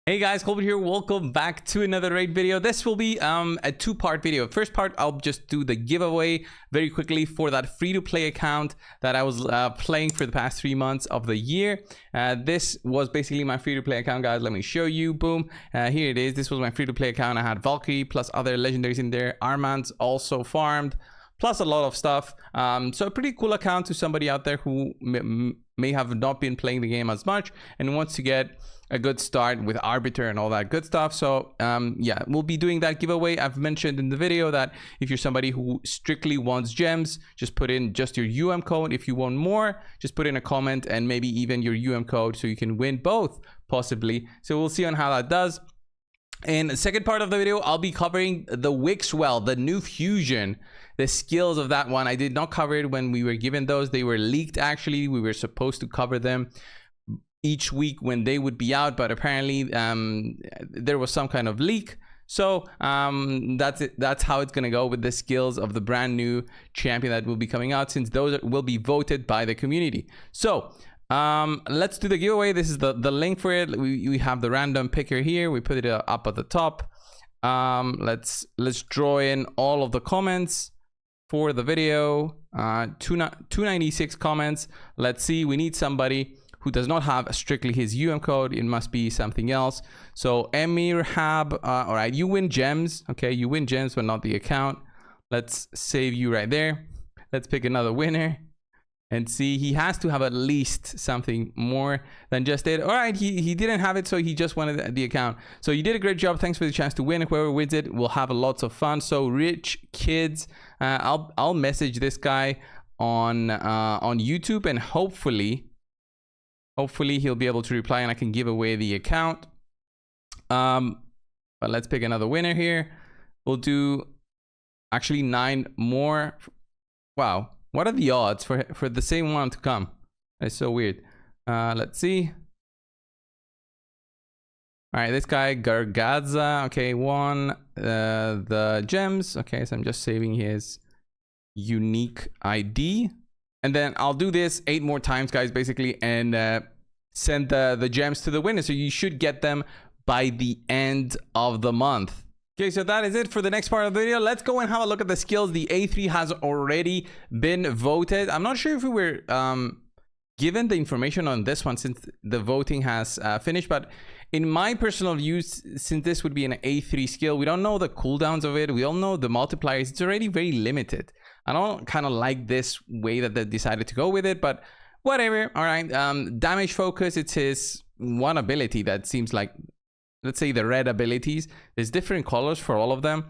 Hey guys, Colbert here. Welcome back to another raid video. This will be a two-part video. First part, I'll just do the giveaway very quickly for that free-to-play account that I was playing for the past 3 months of the year. This was basically my free-to-play account, guys. Let me show you. Boom. Here it is. This was my free-to-play account. I had Valkyrie plus other legendaries in there. Armand's also farmed, plus a lot of stuff. So a pretty cool account to somebody out there who may have not been playing the game as much and wants to get a good start with Arbiter and all that good stuff. So yeah, we'll be doing that giveaway. I've mentioned in the video that if you're somebody who strictly wants gems, just put in just your UM code. If you want more, just put in a comment and maybe even your UM code so you can win both possibly. So we'll see on how that does. In the second part of the video, I'll be covering the Wixwell, the new fusion, the skills of that one. I did not cover it when we were given those. They were leaked actually. We were supposed to cover them each week when they would be out, but apparently there was some kind of leak. So that's it. That's how it's gonna go with the skills of the brand new champion that will be coming out, since those will be voted by the community. So let's do the giveaway. This is the link for it. We have the random picker here. We put it up at the top. Let's draw in all of the comments for the video. 296 comments. Let's see. We need somebody who does not have strictly his UM code. It must be something else. So Emir Hab, all right, you win gems. Okay, you win gems, but not the account. Let's save you right there. Let's pick another winner and see. He has to have at least something more than just it. All right, he didn't have it, so he just wanted the account. So you did a great job. Thanks for the chance to win. Whoever wins it will have lots of fun. So Rich Kids, I'll message this guy on YouTube, and hopefully he'll be able to reply and I can give away the account. But let's pick another winner here. We'll do actually 9 more. Wow, what are the odds for the same one to come? That's so weird. Let's see. All right, this guy Gargadza, okay, won the gems. Okay, so I'm just saving his unique ID. And then I'll do this 8 more times, guys, basically, and send the gems to the winner. So you should get them by the end of the month. Okay, so that is it for the next part of the video. Let's go and have a look at the skills. The A3 has already been voted. I'm not sure if we were given the information on this one since the voting has finished, but in my personal views, since this would be an A3 skill, we don't know the cooldowns of it. We don't know the multipliers. It's already very limited. I don't kind of like this way that they decided to go with it, but whatever. All right, damage focus, it's his one ability that seems like, let's say the red abilities. There's different colors for all of them.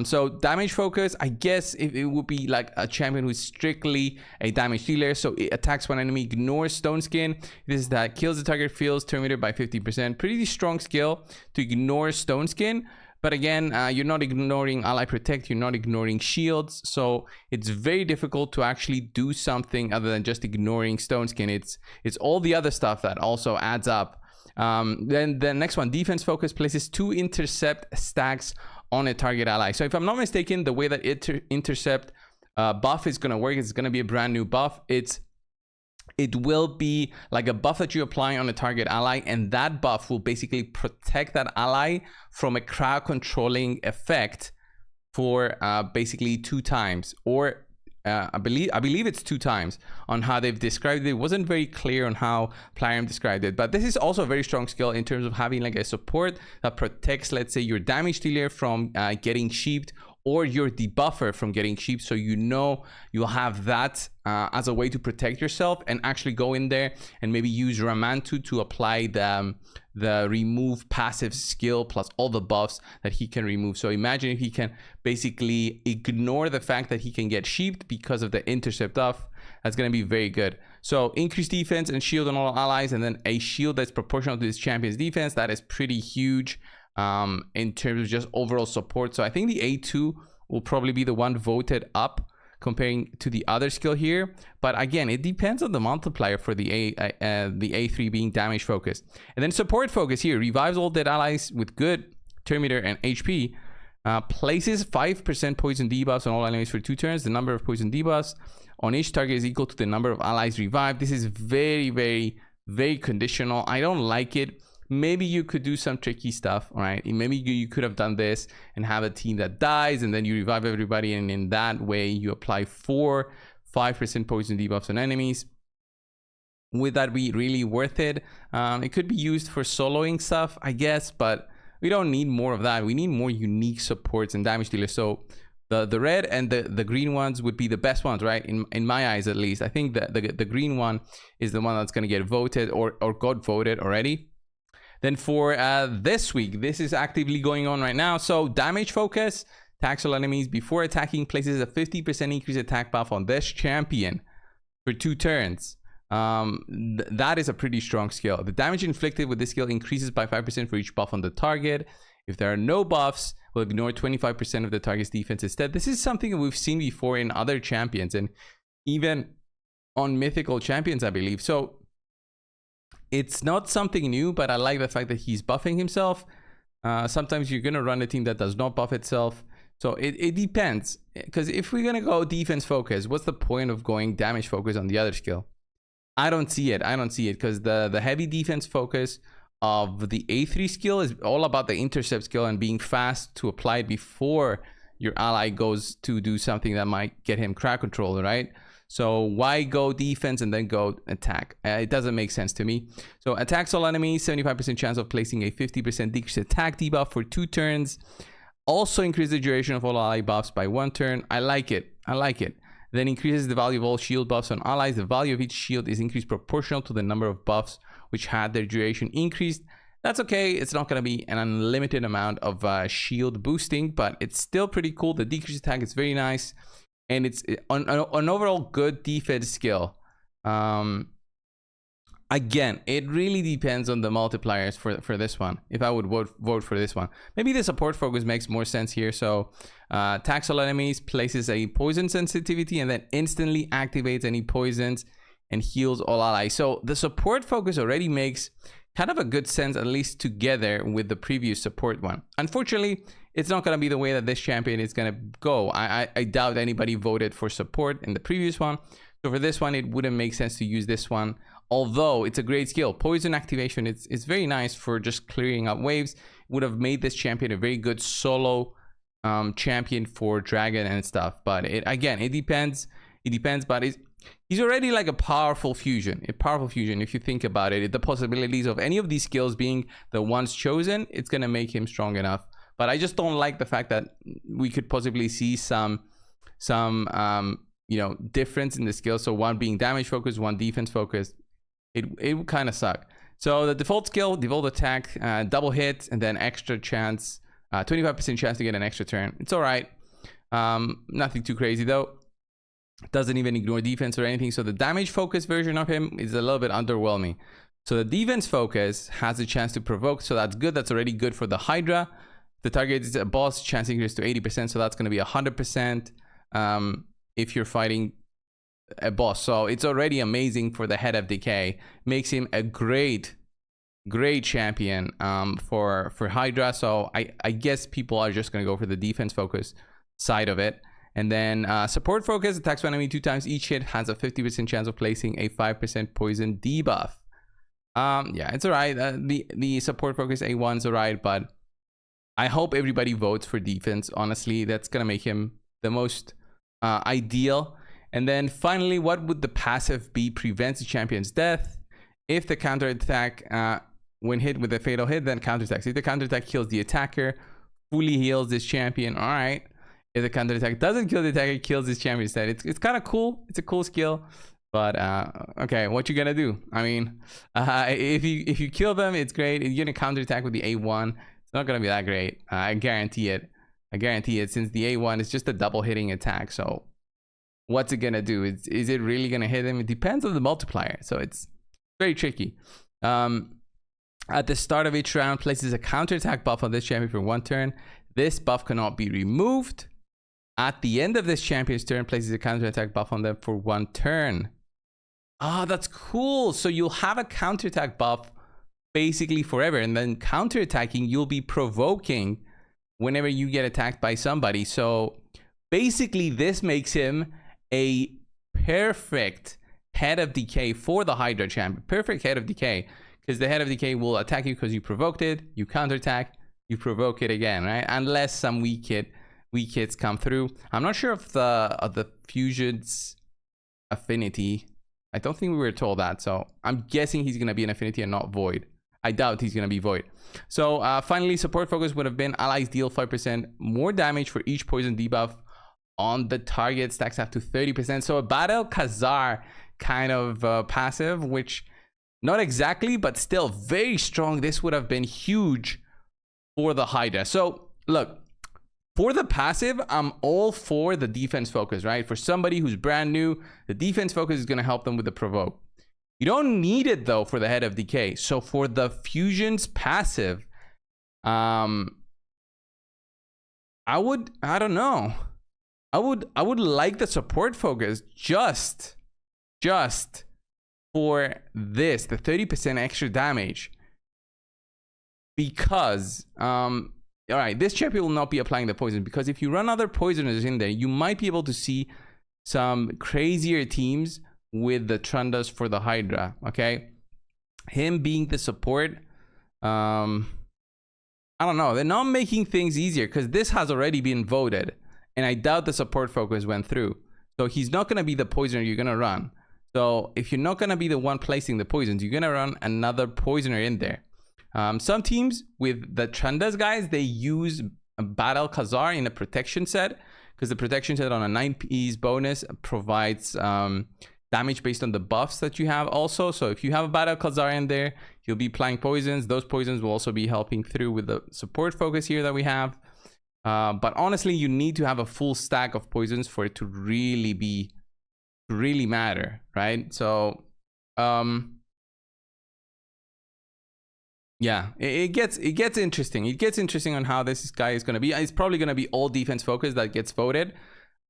So damage focus, I guess it would be like a champion who's strictly a damage dealer. So it attacks one enemy, ignores stone skin. This is that kills the target, feels turn meter by 50%. Pretty strong skill to ignore stone skin. But again, you're not ignoring ally protect, you're not ignoring shields. So it's very difficult to actually do something other than just ignoring stone skin. It's all the other stuff that also adds up. Then the next one, defense focus, places 2 intercept stacks on a target ally. So if I'm not mistaken, the way that intercept buff is going to work, it's going to be a brand new buff. It will be like a buff that you apply on a target ally, and that buff will basically protect that ally from a crowd controlling effect for basically 2 times, or I believe it's 2 times on how they've described it. It wasn't very clear on how Plarium described it, but this is also a very strong skill in terms of having like a support that protects, let's say, your damage dealer from getting sheeped, or your debuffer from getting sheep. So you know you'll have that as a way to protect yourself and actually go in there and maybe use Ramantu to apply the remove passive skill plus all the buffs that he can remove. So imagine if he can basically ignore the fact that he can get sheeped because of the intercept buff. That's going to be very good. So increase defense and shield on all allies, and then a shield that's proportional to this champion's defense. That is pretty huge in terms of just overall support. So I think the A2 will probably be the one voted up comparing to the other skill here, but again, it depends on the multiplier for the A3 being damage focused. And then support focus here revives all dead allies with good turn meter and HP, places 5% poison debuffs on all enemies for 2 turns. The number of poison debuffs on each target is equal to the number of allies revived. This is very conditional. I don't like it maybe you could do some tricky stuff, all right? Maybe you could have done this and have a team that dies and then you revive everybody, and in that way you apply 5% poison debuffs on enemies. Would that be really worth it? It could be used for soloing stuff, I guess, but we don't need more of that. We need more unique supports and damage dealers. So the red and the green ones would be the best ones, right? In my eyes, at least. I think that the green one is the one that's going to get voted or got voted already. Then for this week, this is actively going on right now. So damage focus, attacks all enemies before attacking, places a 50% increased attack buff on this champion for 2 turns. That is a pretty strong skill. The damage inflicted with this skill increases by 5% for each buff on the target. If there are no buffs, we'll ignore 25% of the target's defense instead. This is something that we've seen before in other champions and even on mythical champions, I believe. So it's not something new, but I like the fact that he's buffing himself. Sometimes you're going to run a team that does not buff itself. So it depends, because if we're going to go defense focus, what's the point of going damage focus on the other skill? I don't see it. Because the heavy defense focus of the A3 skill is all about the intercept skill and being fast to apply it before your ally goes to do something that might get him crowd control, right? So why go defense and then go attack? It doesn't make sense to me. So attacks all enemies, 75% chance of placing a 50% decreased attack debuff for 2 turns. Also increase the duration of all ally buffs by 1 turn. I like it. Then increases the value of all shield buffs on allies. The value of each shield is increased proportional to the number of buffs which had their duration increased. That's okay. It's not going to be an unlimited amount of shield boosting, but it's still pretty cool. The decreased attack is very nice, and it's an overall good defense skill. Again, it really depends on the multipliers for this one. If I would vote for this one, maybe the support focus makes more sense here. So attacks all enemies, places a poison sensitivity, and then instantly activates any poisons and heals all allies. So the support focus already makes kind of a good sense, at least together with the previous support one. Unfortunately, it's not going to be the way that this champion is going to go. I doubt anybody voted for support in the previous one. So for this one, it wouldn't make sense to use this one, although it's a great skill. Poison activation, it's very nice for just clearing up waves. It would have made this champion a very good solo champion for dragon and stuff. But it depends. But he's already like a powerful fusion. If you think about it, the possibilities of any of these skills being the ones chosen, it's gonna make him strong enough. But I just don't like the fact that we could possibly see some difference in the skills. So one being damage focused, one defense focused. It would kind of suck. So the default skill, default attack, double hit, and then extra chance, 25% chance to get an extra turn. It's all right. Nothing too crazy though. Doesn't even ignore defense or anything. So the damage focus version of him is a little bit underwhelming. So the defense focus has a chance to provoke. So that's good. That's already good for the Hydra. The target is a boss, chance increase to 80%. So that's going to be 100% if you're fighting a boss. So it's already amazing for the Head of Decay. Makes him a great champion for Hydra. So I guess people are just going to go for the defense focus side of it. And then support focus, attacks one enemy 2 times each hit, has a 50% chance of placing a 5% poison debuff. Yeah, it's alright. The support focus A1's alright, but I hope everybody votes for defense. Honestly, that's gonna make him the most ideal. And then finally, what would the passive be? Prevents the champion's death. If the counterattack, when hit with a fatal hit, then counterattacks. If the counterattack kills the attacker, fully heals this champion. Alright. If the counterattack doesn't kill the attacker, it kills this champion instead. It's kind of cool. It's a cool skill. But okay, what you gonna do? I mean, if you kill them, it's great. If you're gonna counterattack with the A1, it's not gonna be that great. I guarantee it. Since the A1 is just a double hitting attack. So what's it gonna do? Is it really gonna hit him? It depends on the multiplier. So it's very tricky. At the start of each round, places a counterattack buff on this champion for 1 turn. This buff cannot be removed. At the end of this champion's turn, places a counterattack buff on them for 1 turn. Ah, that's cool. So you'll have a counterattack buff basically forever. And then counterattacking, you'll be provoking whenever you get attacked by somebody. So basically, this makes him a perfect Head of Decay for the Hydra champion. Perfect Head of Decay. because the Head of Decay will attack you because you provoked it, you counterattack, you provoke it again, right? Unless some weak hits come through. I'm not sure of the fusion's affinity. I don't think we were told that, so I'm guessing he's gonna be an affinity and not void. I doubt he's gonna be void. So finally, support focus would have been allies deal 5% more damage for each poison debuff on the target, stacks up to 30%. So a Battle Khazar kind of passive, which not exactly, but still very strong. This would have been huge for the Hydra. So look, for the passive, I'm all for the defense focus, right? For somebody who's brand new, the defense focus is going to help them with the provoke. You don't need it though for the Head of Decay. So for the fusion's passive, I don't know. I would like the support focus just for this, the 30% extra damage, because all right, this champion will not be applying the poison, because if you run other poisoners in there, you might be able to see some crazier teams with the Trundas for the Hydra. Okay, him being the support, I don't know, they're not making things easier, because this has already been voted and I doubt the support focus went through. So he's not going to be the poisoner you're going to run. So if you're not going to be the one placing the poisons, you're going to run another poisoner in there. Some teams with the Trundas guys, they use a Battle Khazar in a protection set, because the protection set on a 9 piece bonus provides damage based on the buffs that you have also. So if you have a Battle Khazar in there, you'll be applying poisons. Those poisons will also be helping through with the support focus here that we have. But honestly, you need to have a full stack of poisons for it to really matter, right? So yeah, it gets interesting. It gets interesting on how this guy is going to be. It's probably going to be all defense focus that gets voted.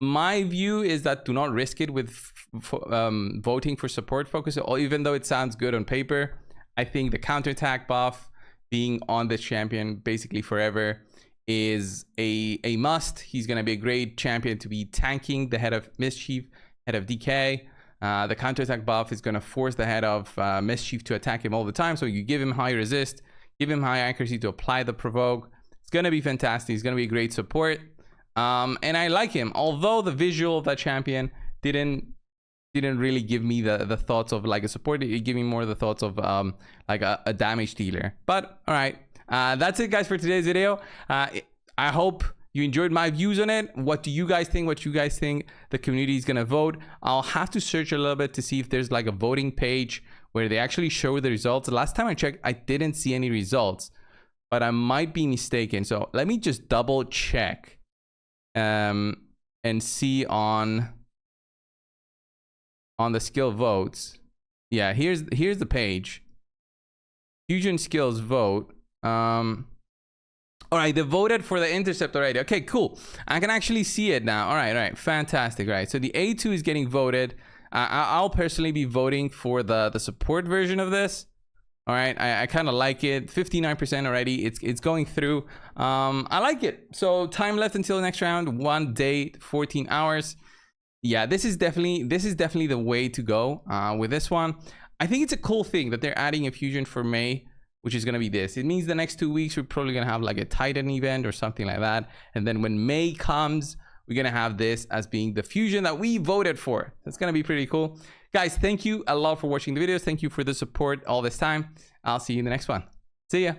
My view is that do not risk it with voting for support focus, even though it sounds good on paper. I think the counterattack buff being on this champion basically forever is a must. He's going to be a great champion to be tanking the Head of Mischief, Head of Decay. The counterattack buff is going to force the Head of Mischief to attack him all the time. So you give him high resist, give him high accuracy to apply the provoke. It's going to be fantastic. He's going to be a great support. And I like him, although the visual of that champion didn't really give me the thoughts of like a support. It gave me more the thoughts of like a damage dealer. But all right, that's it guys for today's video. I hope you enjoyed my views on it. What do you guys think? What you guys think the community is gonna vote? I'll have to search a little bit to see if there's like a voting page where they actually show the results. The last time I checked, I didn't see any results, but I might be mistaken. So let me just double check and see on the skill votes. Yeah, here's the page. Fusion skills vote. All right, they voted for the intercept already. Okay, cool. I can actually see it now. All right, fantastic. Right, so the A2 is getting voted. I'll personally be voting for the support version of this. All right, I kind of like it. 59% already. It's going through. I like it. So time left until the next round. 1 day, 14 hours. Yeah, this is definitely the way to go with this one. I think it's a cool thing that they're adding a fusion for May, which is going to be this. It means the next 2 weeks, we're probably going to have like a Titan event or something like that. And then when May comes, we're going to have this as being the fusion that we voted for. That's going to be pretty cool. Guys, thank you a lot for watching the videos. Thank you for the support all this time. I'll see you in the next one. See ya.